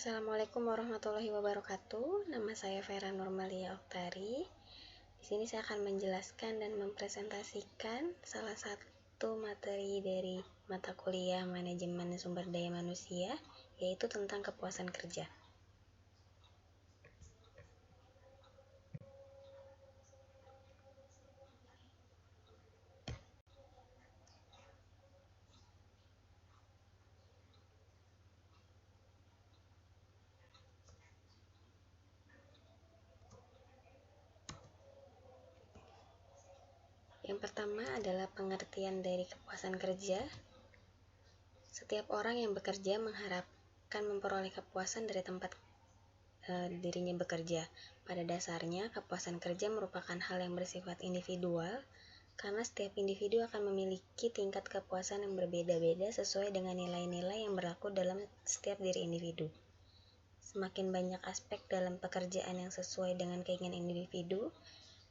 Assalamualaikum warahmatullahi wabarakatuh. Nama saya Vera Nurmalia Oktari. Di sini saya akan menjelaskan dan mempresentasikan salah satu materi dari mata kuliah Manajemen Sumber Daya Manusia, yaitu tentang kepuasan kerja. Yang pertama adalah pengertian dari kepuasan kerja. Setiap orang yang bekerja mengharapkan memperoleh kepuasan dari tempat dirinya bekerja. Pada dasarnya, kepuasan kerja merupakan hal yang bersifat individual, karena setiap individu akan memiliki tingkat kepuasan yang berbeda-beda sesuai dengan nilai-nilai yang berlaku dalam setiap diri individu. Semakin banyak aspek dalam pekerjaan yang sesuai dengan keinginan individu,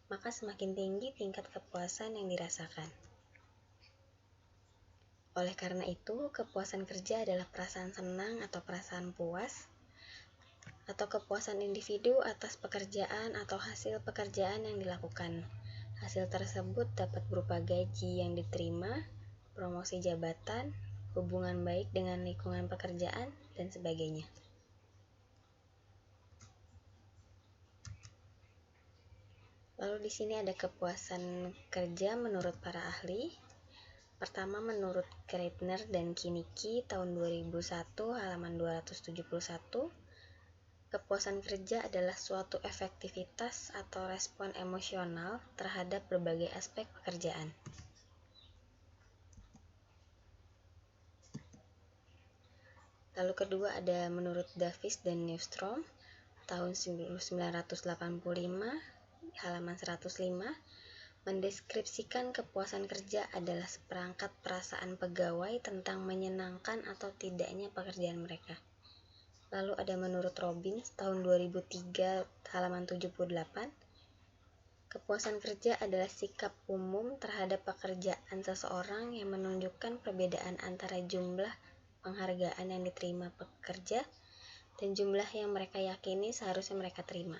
maka semakin tinggi tingkat kepuasan yang dirasakan. Oleh karena itu, kepuasan kerja adalah perasaan senang atau perasaan puas, atau kepuasan individu atas pekerjaan atau hasil pekerjaan yang dilakukan. Hasil tersebut dapat berupa gaji yang diterima, promosi jabatan, hubungan baik dengan lingkungan pekerjaan, dan sebagainya. Lalu di sini ada kepuasan kerja menurut para ahli. Pertama, menurut Greitner dan Kinnicky tahun 2001 halaman 271, kepuasan kerja adalah suatu efektivitas atau respon emosional terhadap berbagai aspek pekerjaan. Lalu kedua ada menurut Davis dan Newstrom tahun 1985 halaman 105, mendeskripsikan kepuasan kerja adalah seperangkat perasaan pegawai tentang menyenangkan atau tidaknya pekerjaan mereka. Lalu ada menurut Robbins tahun 2003 halaman 78, kepuasan kerja adalah sikap umum terhadap pekerjaan seseorang yang menunjukkan perbedaan antara jumlah penghargaan yang diterima pekerja dan jumlah yang mereka yakini seharusnya mereka terima.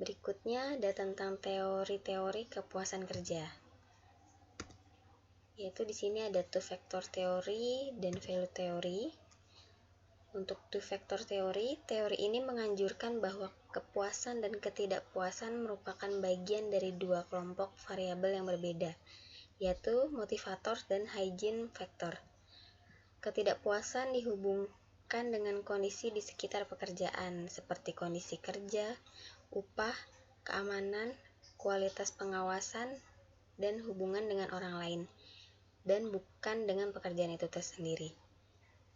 Berikutnya ada tentang teori-teori kepuasan kerja. Yaitu di sini ada two factor theory dan value theory. Untuk two factor theory, teori ini menganjurkan bahwa kepuasan dan ketidakpuasan merupakan bagian dari dua kelompok variabel yang berbeda, yaitu motivator dan hygiene factor. Ketidakpuasan dihubungkan dengan kondisi di sekitar pekerjaan, seperti kondisi kerja, upah, keamanan, kualitas pengawasan, dan hubungan dengan orang lain, dan bukan dengan pekerjaan itu tersendiri.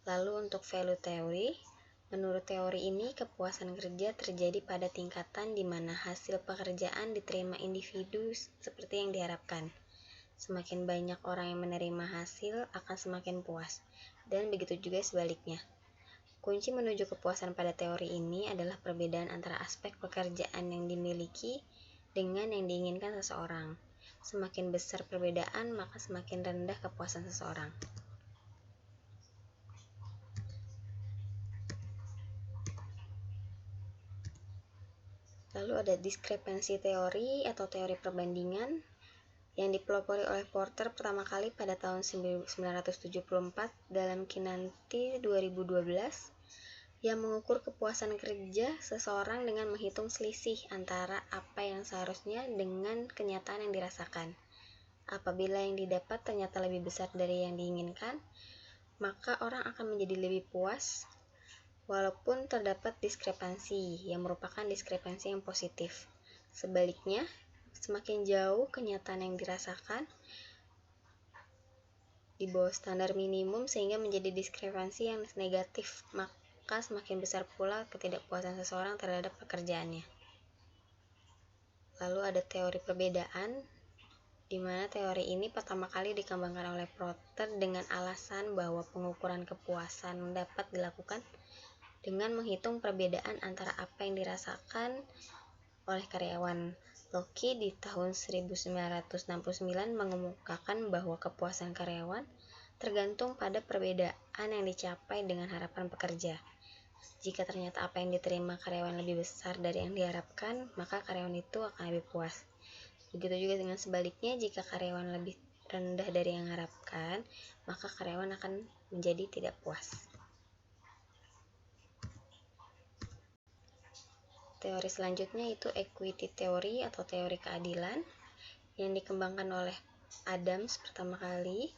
Lalu untuk value theory, menurut teori ini kepuasan kerja terjadi pada tingkatan di mana hasil pekerjaan diterima individu seperti yang diharapkan. Semakin banyak orang yang menerima hasil akan semakin puas, dan begitu juga sebaliknya. Kunci menuju kepuasan pada teori ini adalah perbedaan antara aspek pekerjaan yang dimiliki dengan yang diinginkan seseorang. Semakin besar perbedaan, maka semakin rendah kepuasan seseorang. Lalu ada diskrepansi teori atau teori perbandingan yang dipelopori oleh Porter pertama kali pada tahun 1974 dalam Kinanti 2012, yang mengukur kepuasan kerja seseorang dengan menghitung selisih antara apa yang seharusnya dengan kenyataan yang dirasakan. Apabila yang didapat ternyata lebih besar dari yang diinginkan, maka orang akan menjadi lebih puas, walaupun terdapat diskrepansi yang merupakan diskrepansi yang positif. Sebaliknya, semakin jauh kenyataan yang dirasakan di bawah standar minimum sehingga menjadi diskrepansi yang negatif, maka semakin besar pula ketidakpuasan seseorang terhadap pekerjaannya. Lalu ada teori perbedaan, di mana teori ini pertama kali dikembangkan oleh Porter dengan alasan bahwa pengukuran kepuasan dapat dilakukan dengan menghitung perbedaan antara apa yang dirasakan oleh karyawan. Loki di tahun 1969 mengemukakan bahwa kepuasan karyawan tergantung pada perbedaan yang dicapai dengan harapan pekerja. Jika ternyata apa yang diterima karyawan lebih besar dari yang diharapkan, maka karyawan itu akan lebih puas. Begitu juga dengan sebaliknya, jika karyawan lebih rendah dari yang diharapkan, maka karyawan akan menjadi tidak puas. Teori selanjutnya itu equity theory atau teori keadilan yang dikembangkan oleh Adams pertama kali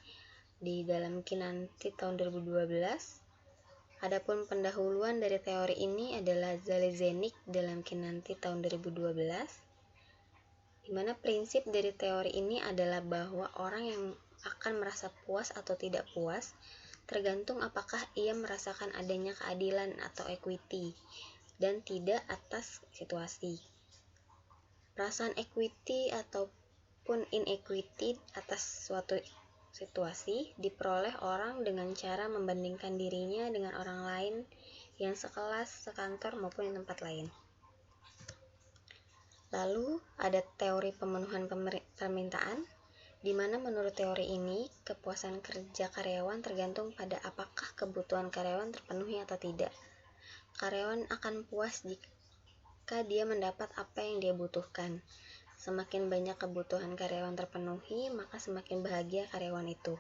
di dalam Kinanti tahun 2012. Adapun pendahuluan dari teori ini adalah Zalezenik dalam Kinanti tahun 2012, di mana prinsip dari teori ini adalah bahwa orang yang akan merasa puas atau tidak puas tergantung apakah ia merasakan adanya keadilan atau equity dan tidak atas situasi. Perasaan equity ataupun inequity atas suatu situasi diperoleh orang dengan cara membandingkan dirinya dengan orang lain yang sekelas, sekantor, maupun di tempat lain. Lalu ada teori pemenuhan permintaan, di mana menurut teori ini kepuasan kerja karyawan tergantung pada apakah kebutuhan karyawan terpenuhi atau tidak. Karyawan akan puas jika dia mendapat apa yang dia butuhkan. Semakin banyak kebutuhan karyawan terpenuhi, maka semakin bahagia karyawan itu.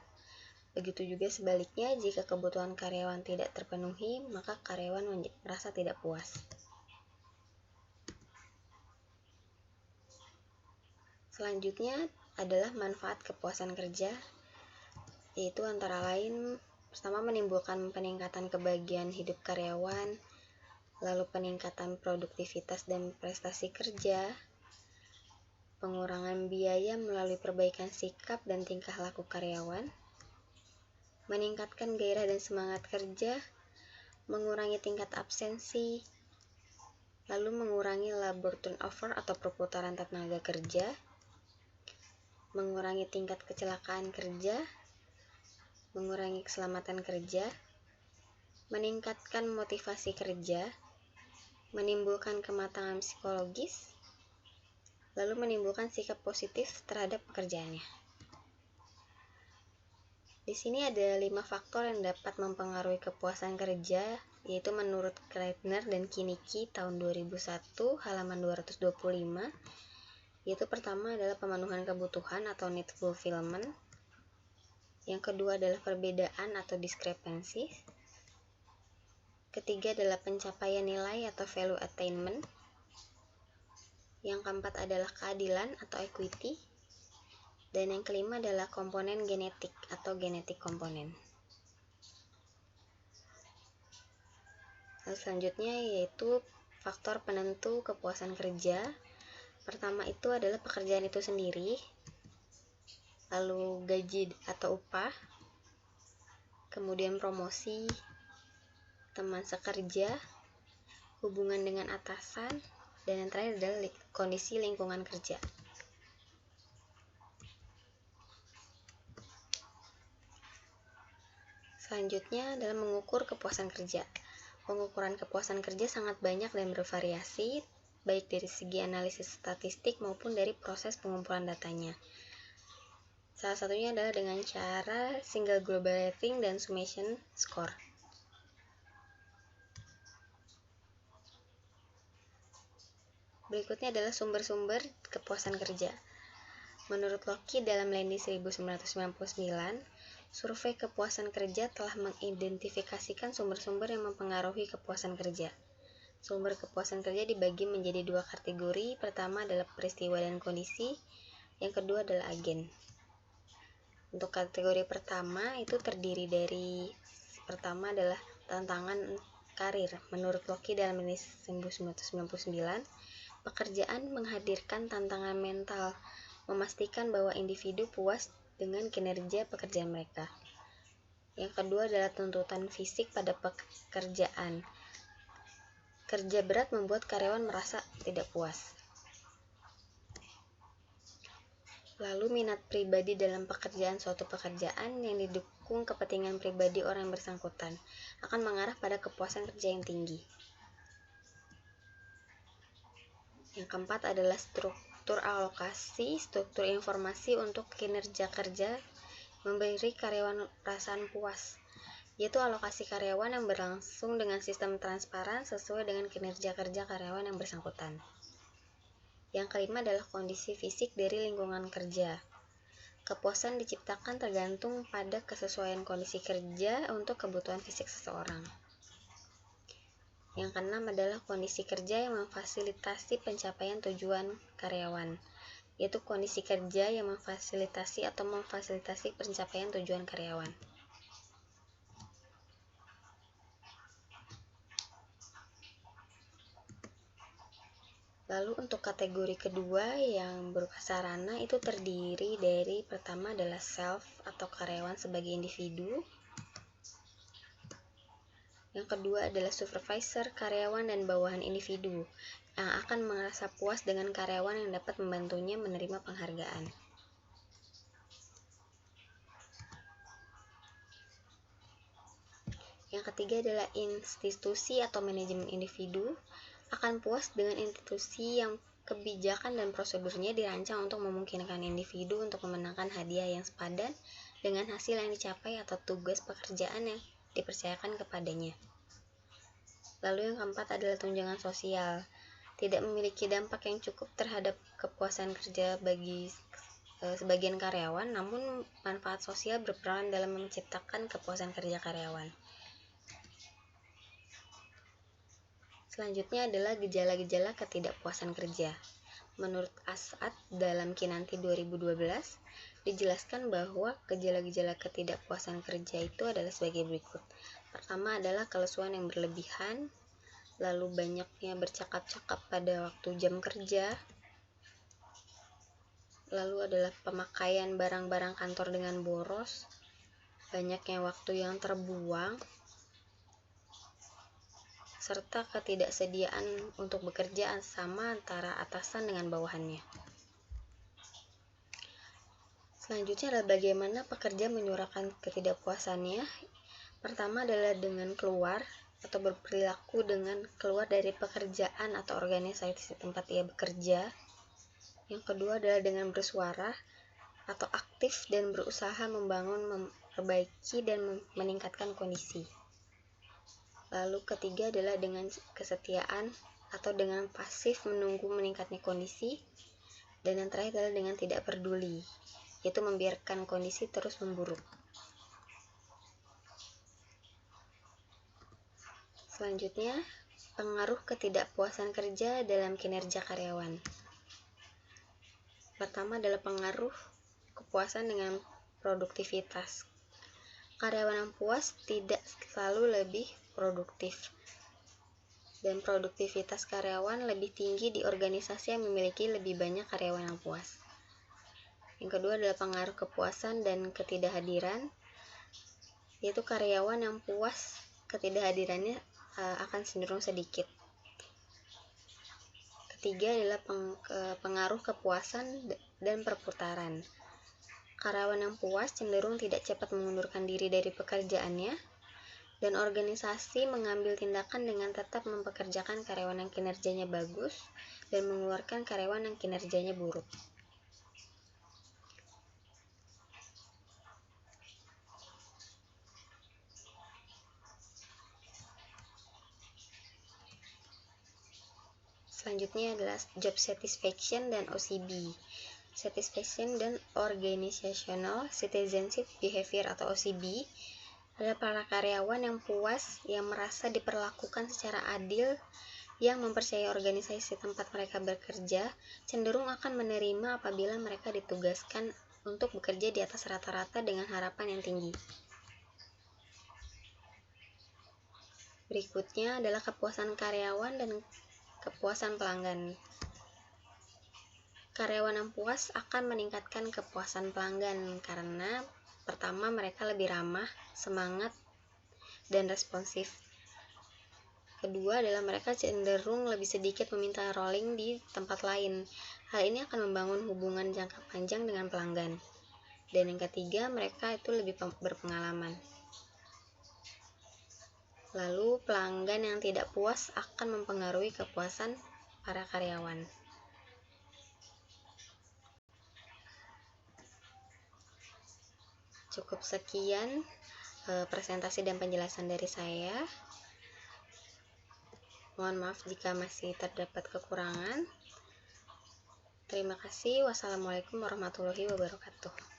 Begitu juga sebaliknya, jika kebutuhan karyawan tidak terpenuhi, maka karyawan merasa tidak puas. Selanjutnya adalah manfaat kepuasan kerja, yaitu antara lain pertama menimbulkan peningkatan kebahagiaan hidup karyawan, lalu peningkatan produktivitas dan prestasi kerja, pengurangan biaya melalui perbaikan sikap dan tingkah laku karyawan, meningkatkan gairah dan semangat kerja, mengurangi tingkat absensi, lalu mengurangi labor turnover atau perputaran tenaga kerja, mengurangi tingkat kecelakaan kerja, mengurangi keselamatan kerja, meningkatkan motivasi kerja, menimbulkan kematangan psikologis, lalu menimbulkan sikap positif terhadap pekerjaannya. Di sini ada 5 faktor yang dapat mempengaruhi kepuasan kerja, yaitu menurut Kreitner dan Kinnicky tahun 2001 halaman 225, yaitu pertama adalah pemenuhan kebutuhan atau need fulfillment, yang kedua adalah perbedaan atau diskrepansi, ketiga adalah pencapaian nilai atau value attainment, yang keempat adalah keadilan atau equity, dan yang kelima adalah komponen genetik atau genetik komponen. Lalu selanjutnya yaitu faktor penentu kepuasan kerja. Pertama itu adalah pekerjaan itu sendiri, lalu gaji atau upah, kemudian promosi, teman sekerja, hubungan dengan atasan, dan yang terakhir adalah kondisi lingkungan kerja. Selanjutnya adalah mengukur kepuasan kerja. Pengukuran kepuasan kerja sangat banyak dan bervariasi, baik dari segi analisis statistik maupun dari proses pengumpulan datanya. Salah satunya adalah dengan cara single global rating dan summation score. Berikutnya adalah sumber-sumber kepuasan kerja. Menurut Lockheed dalam Landy 1999, survei kepuasan kerja telah mengidentifikasikan sumber-sumber yang mempengaruhi kepuasan kerja. Sumber kepuasan kerja dibagi menjadi 2 kategori. Pertama adalah peristiwa dan kondisi, yang kedua adalah agen. Untuk kategori pertama itu terdiri dari pertama adalah tantangan karir. Menurut Lockheed dalam Landy 1999, pekerjaan menghadirkan tantangan mental, memastikan bahwa individu puas dengan kinerja pekerjaan mereka. Yang kedua adalah tuntutan fisik pada pekerjaan. Kerja berat membuat karyawan merasa tidak puas. Lalu minat pribadi dalam pekerjaan. Suatu pekerjaan yang didukung kepentingan pribadi orang yang bersangkutan akan mengarah pada kepuasan kerja yang tinggi. Yang keempat adalah struktur alokasi, struktur informasi untuk kinerja kerja memberi karyawan perasaan puas, yaitu alokasi karyawan yang berlangsung dengan sistem transparan sesuai dengan kinerja kerja karyawan yang bersangkutan. Yang kelima adalah kondisi fisik dari lingkungan kerja. Kepuasan diciptakan tergantung pada kesesuaian kondisi kerja untuk kebutuhan fisik seseorang. Yang keenam adalah kondisi kerja yang memfasilitasi pencapaian tujuan karyawan, yaitu kondisi kerja yang memfasilitasi pencapaian tujuan karyawan. Lalu untuk kategori kedua yang berupa sarana itu terdiri dari pertama adalah self atau karyawan sebagai individu. Yang kedua adalah supervisor, karyawan dan bawahan individu yang akan merasa puas dengan karyawan yang dapat membantunya menerima penghargaan. Yang ketiga adalah institusi atau manajemen individu akan puas dengan institusi yang kebijakan dan prosedurnya dirancang untuk memungkinkan individu untuk memenangkan hadiah yang sepadan dengan hasil yang dicapai atau tugas pekerjaan yang dipercayakan kepadanya. Lalu yang keempat adalah tunjangan sosial. Tidak memiliki dampak yang cukup terhadap kepuasan kerja bagi sebagian karyawan, namun manfaat sosial berperan dalam menciptakan kepuasan kerja karyawan. Selanjutnya adalah gejala-gejala ketidakpuasan kerja. Menurut As'ad dalam Kinanti 2012, dijelaskan bahwa gejala-gejala ketidakpuasan kerja itu adalah sebagai berikut. Pertama adalah kelesuan yang berlebihan, lalu banyaknya bercakap-cakap pada waktu jam kerja, lalu adalah pemakaian barang-barang kantor dengan boros, banyaknya waktu yang terbuang, serta ketidaksediaan untuk bekerja sama antara atasan dengan bawahannya. Selanjutnya adalah bagaimana pekerja menyuarakan ketidakpuasannya. Pertama adalah dengan keluar atau berperilaku dengan keluar dari pekerjaan atau organisasi tempat ia bekerja. Yang kedua adalah dengan bersuara atau aktif dan berusaha membangun, memperbaiki dan meningkatkan kondisi. Lalu ketiga adalah dengan kesetiaan atau dengan pasif menunggu meningkatnya kondisi. Dan yang terakhir adalah dengan tidak peduli, yaitu membiarkan kondisi terus memburuk. Selanjutnya, pengaruh ketidakpuasan kerja dalam kinerja karyawan. Pertama adalah pengaruh kepuasan dengan produktivitas. Karyawan yang puas tidak selalu lebih produktif, dan produktivitas karyawan lebih tinggi di organisasi yang memiliki lebih banyak karyawan yang puas. Yang kedua adalah pengaruh kepuasan dan ketidakhadiran, yaitu karyawan yang puas ketidakhadirannya akan cenderung sedikit. Ketiga adalah pengaruh kepuasan dan perputaran. Karyawan yang puas cenderung tidak cepat mengundurkan diri dari pekerjaannya, dan organisasi mengambil tindakan dengan tetap mempekerjakan karyawan yang kinerjanya bagus dan mengeluarkan karyawan yang kinerjanya buruk. Selanjutnya adalah job satisfaction dan OCB. Satisfaction dan Organizational Citizenship Behavior atau OCB adalah para karyawan yang puas, yang merasa diperlakukan secara adil, yang mempercayai organisasi tempat mereka bekerja, cenderung akan menerima apabila mereka ditugaskan untuk bekerja di atas rata-rata dengan harapan yang tinggi. Berikutnya adalah kepuasan karyawan dan kepuasan pelanggan. Karyawan yang puas akan meningkatkan kepuasan pelanggan karena pertama mereka lebih ramah, semangat, dan responsif. Kedua adalah mereka cenderung lebih sedikit meminta rolling di tempat lain. Hal ini akan membangun hubungan jangka panjang dengan pelanggan. Dan yang ketiga, mereka itu lebih berpengalaman. Lalu pelanggan yang tidak puas akan mempengaruhi kepuasan para karyawan. Cukup sekian presentasi dan penjelasan dari saya. Mohon maaf jika masih terdapat kekurangan. Terima kasih. Wassalamualaikum warahmatullahi wabarakatuh.